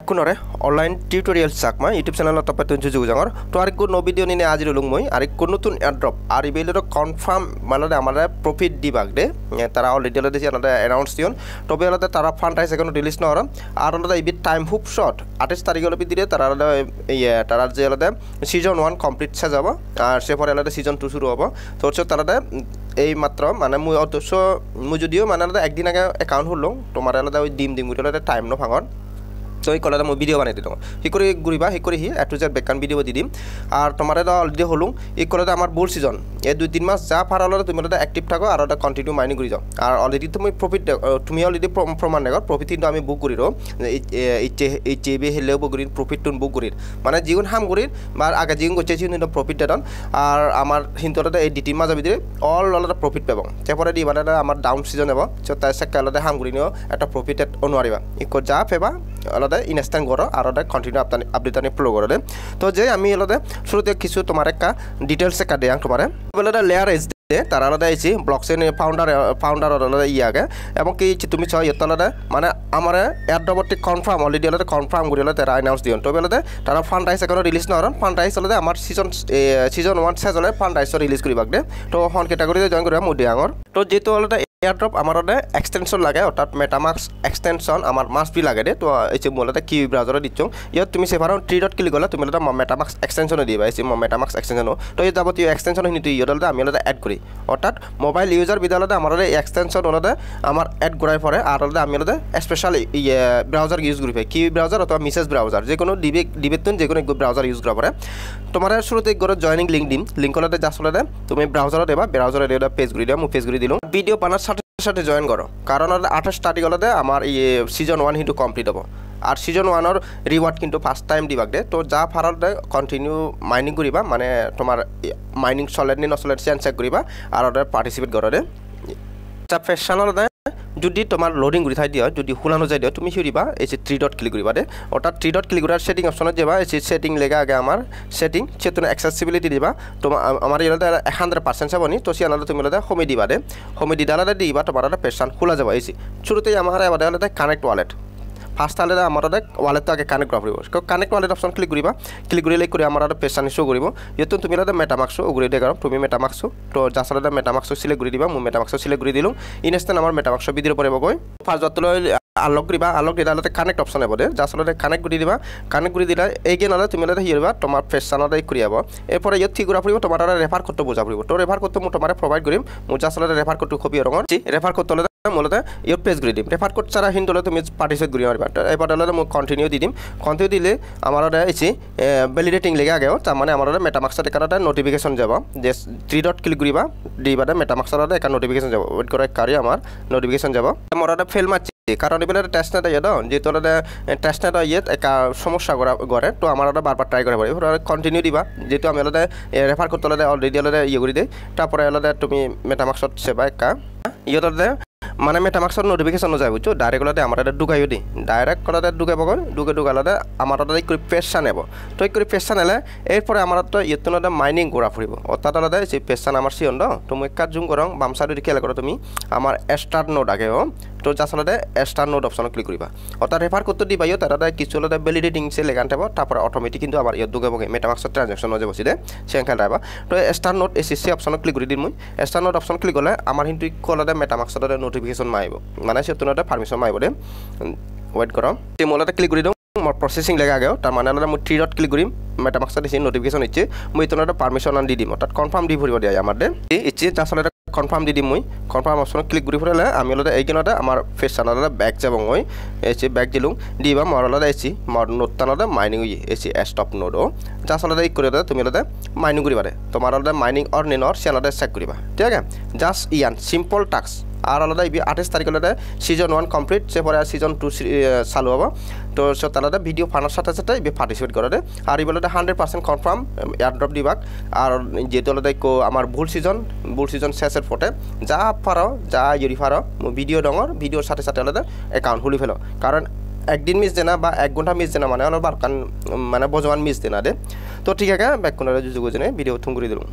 কোনরে online tutorial Chakma YouTube channel তপে তুন সুযোগ জাঙর তো আর কো নো ভিডিও নিনে আজি রলুং মই আর কো নতুন এয়ারড্রপ আর ইবেলর কনফার্ম মানে আমারা প্রফিট দিবাক দে তারা অলরেডি অলরেডি জানাতে অ্যানাউন্স দিয়ন তবে অলরেডি তারা ফান্ড রাইজ এখন রিলিজ নর আর অলরেডি ইবি টাইম খুব শর্ট 28 তারিখ অলরেডি দিলে তারা তারা যে অলরেডি সিজন 1 কমপ্লিট হয়ে যাব আর সেপরে অলরেডি সিজন 2 শুরু হবে তো তারা এই মাত্র মানে মুই অবশ্য মুই যদিও মানে একদিন আগে অ্যাকাউন্ট হলো তোমার আলাদা ওই ডিম গুলো টাইম ন ভাঙর তো এই কলাটা মই ভিডিও বানাই দিলাম হি করে ঘুরিবা হি করে হি এ টু জেড বেকান ভিডিও দি দিম আর তোমার অলরেডি হলুম এই কলাটা আমার বুল সিজন এই 2-3 মাস যা পার হলো তুমি অলরেডি অ্যাক্টিভ থাকো আর ওটা কন্টিনিউ মাইনিং করি যাও আর অলরেডি তুমি প্রফিট তুমি অলরেডি প্রমাণ দেখো প্রফিট কিন্তু আমি বুক করি রো এই চেবে হেলেও বুক করি প্রফিট টুন বুক করি মানে জীবন হাম করি বা আগে জীবন করছে কিন্তু প্রফিট দেন আর আমার হিন্তটা এই ডিটি মাঝে ভিতরে অল অলরেডি প্রফিট পাবো তারপরে দি মানে আমার ডাউন সিজন হবো তো তাই সেকা অলরেডি হাম করি নিও একটা প্রফিট অনুয়ারিবা ইকো যা পেবা আলাদা ইনস্ট্যান্ট করো আর ওটা কন্টিনিউ আপডেট আনি ফলো করে দে তো যে আমি আলাদা শুরুতে কিছু তোমার একটা ডিটেলস একটা দেয়াং তোমার বলে লেয়ারেজ দে তার আলাদা আইছি ব্লকচেইন ফাউন্ডার আলাদা আগে এবং কি তুমি চাও ইয়ত আলাদা মানে আমার এয়ারড্রপটি কনফার্ম অলরেডি আলাদা কনফার্ম করে তারা অ্যানাউন্স দিয়ন তো বলে তারা ফান্ড রাইজ এখন রিলিজ নরন ফান্ড রাইজ আলাদা আমার সিজন 1 সেজনে ফান্ড রাইজ রিলিজ করিবাক দে তো হন ক্যাটাগরিতে জয়েন করিবা মুই দেয়াঙর তো যেহেতু আলাদা এয়ারড্রপ আমার এক্সটেনশন লাগে অর্থাৎ মেটামাক্স এক্সটেনশন আমার মাস্ট বি লাগে দে তো এই যে মূলত কি ব্রাউজারে দিচ্ছ ইয়াত তুমি সেভারন 3 ডট ক্লিক করলে তুমি মেটামাক্স এক্সটেনশন দিবা এই যে মেটামাক্স এক্সটেনশন তো এই যাবতীয় এক্সটেনশন হিনিতে ইয়দলতে আমি আলাদা এড করি অর্থাৎ মোবাইল ইউজার বিদালতে আমার এক্সটেনশন ওনাদের আমার এড করার পরে আর আলাদা আমি আলাদা স্পেশাল ব্রাউজার ইউজ করি কি ব্রাউজার অথবা মেসেজ ব্রাউজার যে কোনো ডিবেতুন যে কোনো ব্রাউজার ইউজ করা পরে তোমার শুরুতে গড় জয়নিং লিঙ্ক দিম লিঙ্ক হলে যা চলে তুমি ব্রাউজারে দেবা ব্রাউজারে দেবা পেজ ঘুরি দেবা মু পেজ ঘুরি দিলাম ভিডিও বানার সাথে জয়েন করো কারণ 28 স্টার্টিং হলে আমার সিজন 1 কিন্তু কমপ্লিট হবো আর সিজন 1 রিওয়ার্ড কিন্তু ফার্স্ট টাইম দিবাক দে তো যা ফারতে কন্টিনিউ মাইনিং করিবা মানে তোমার মাইনিং চলেন নি নচলেন চেক করিবা আর ওটা পার্টিসিপেট করো দে ফেশনাল যদি তোমার লোডিং করে থাই দিও যদি হুলানো যায় দিও তুমি হিরিবা এই যে 3 ডট ক্লিক করিবা দে ওটা 3 ডট ক্লিক করার সেটিং অপশনে যাবা এই যে সেটিং লেগা আগে আমার সেটিং চেতনা অ্যাক্সেসিবিলিটি দিবা তোমার আমার এলাদা 100% চাবনি তো সিয়ানালে তুমি এলাদা হোমে দিবা দে হোমে দিদালাদা দিবা তোমার একটা পেশান খোলা যাবা এই যে শুরুতেই আমার এবারে এলাদা কানেক্ট ওয়ালেট ফার্স্ট আলাদা আমার ওয়ালেট আগে কানেক্ট করা পড়ব কানেক্ট ওয়ালেট অপশন ক্লিক করিবা ক্লিক করিলে করে আমার পেশান শো করিব যেহেতু তুমি আলাদা মেটামাক্স উগড়ি দিয়ে তুমি মেটামাক্স তো যার আলাদা মেটামাক্স সিলেক্ট করে দিবা মু মেটামাক্স সিলেক্ট করে দিলুম ইনস্ট্যান্ট আমার মেটামাক্স ভিডিও পড়ব গই ফার্স্ট যতলৈ আনলক করিবা আনলক দিলে আলাদা কানেক্ট অপশন হবে যার আলাদা কানেক্ট করে দিবা কানেক্ট করে দিলে এইগেন আলাদা তুমি আলাদা হিরবা তোমার পেশান আলাদা করি যাব এরপরে ইয়ত ঠিক করা পড়ব তোমার রেফার করতে বোঝা পড়ব তো রেফার করতে মু তোমার প্রোভাইড করিম মু যার আলাদা রেফার করতে কপি রঙর রেফার করতে মূলত ইয়র পেজ করে দিম রেফার কোড ছাড়া হিন্দলে তুমি পার্টিসিপেট করি মারবা এবার হলে মই কন্টিনিউ দি দিম কন্টিনিউ দিলে আমার এসে ভ্যালিডেটিং লেগে আগেও তার মানে আমার মেটামাক্সত একটা নোটিফিকেশন যাব যে 3 ডট ক্লিক করিবা দিবা মেটামাক্সত একটা নোটিফিকেশন যাব ওয়েট করে কারি আমার নোটিফিকেশন যাব আমার ফেল মারছি কারণ এবার টেস্ট নেট ইয়ে দাও যেহেতু টেস্ট নেট ইয়ে একটা সমস্যা করে তো আমার বারবার ট্রাই করে পারি কন্টিনিউ দিবা যেহেতু আমি রেফার করতে অলরেডি ইয়ে করে দিই তারপরে তুমি মেটামাক্সত সেবা একটা ইয়ে মানে মেটামাক্সর নোটিফিকেশন যায় বুঝছো ডাইরেক্ট হলে আমার ঢুকাইও দিই ডাইরেক্ট কলাতে ঢুকাব ঢুকালে আমার করে পেশা নেব তো এই করে পেশা নেলে এরপরে আমার তো ইয়তন মাইনিং করা ফুরিব অর্থাৎ আলাদা সেই পেশান আমার সিয়ন তো মই কাজ জুম করং বাম সাইড খেয়াল করো তুমি আমার স্টার্ট নোট আগে তো যা আসলে স্টার্ট নোট অপশন ক্লিক করিবা অর্থাৎ রেফার করতে দিবা ইয়ে তারা কিছু হলে ভ্যালিডেটিং সে লেগান থাকব তারপরে অটোমেটিক কিন্তু আমার ইয়ে ঢুকাব মেটামাক্সর ট্রানজাকশন হয়ে বসে সে খেয়াল রাখবা তো start note SSC option click করে দিম মই স্টার্ট নোট অপশন ক্লিক করলে আমার কিন্তু কলাতে মেটামাক্সর নোটিফিকেশন মাইব মানে সে তোমার পারমিশন মাইব দে ওয়েট করো মূলতে ক্লিক করে দিও মোর প্রসেসিং লেগে আগেও তার মানে হলে মই 3 ডট ক্লিক করিম মেটামাক্সত দিছে নোটিফিকেশন ইচ্ছে মই তোমার পারমিশন দি দিম অর্থাৎ কনফার্ম দি ভরিব দিয়া আমার দে ইচ্ছে আসলে কনফার্ম দি দিম মই কনফার্ম অপশন ক্লিক করে ফেলে আমি হলে এইখানে আমার ফেস চ্যানেলে ব্যাক যাব মই এসে ব্যাক দিলুম দিবা মর হলে এসি মর নোট টানলে মাইনিং এসি স্টপ নোট যা আসলে এই করে তুমি হলে মাইনিং করিবারে তোমার হলে মাইনিং অর নিনর চ্যানেলে চেক করিবা ঠিক আছে জাস্ট ইয়ান সিম্পল টাস্ক আর আলাদা 28 তারিখ হলে সিজন 1 কমপ্লিট সেপরে সিজন 2 চালু হব তো সে তাহলে ভিডিও ফানার সাথে সাথে পার্টিসিপেট করে আর এই বলে 100% কনফার্ম এয়ারড্রপ দিবাক আর যেহেতু হলে আমার ভুল সিজন শেষের ফটে যা পারো যা ইউরি পারো ভিডিও ডঙর ভিডিওর সাথে সাথে হলে অ্যাকাউন্ট খুলি ফেলো কারণ একদিন মিস দেনা বা 1 ঘন্টা মিস দেনা মানে অনেকবার মানে বজওয়ান মিস দেনা দে তো ঠিক আছে ব্যাক কোনারে যুগ জেনে ভিডিও থুম করে দিলাম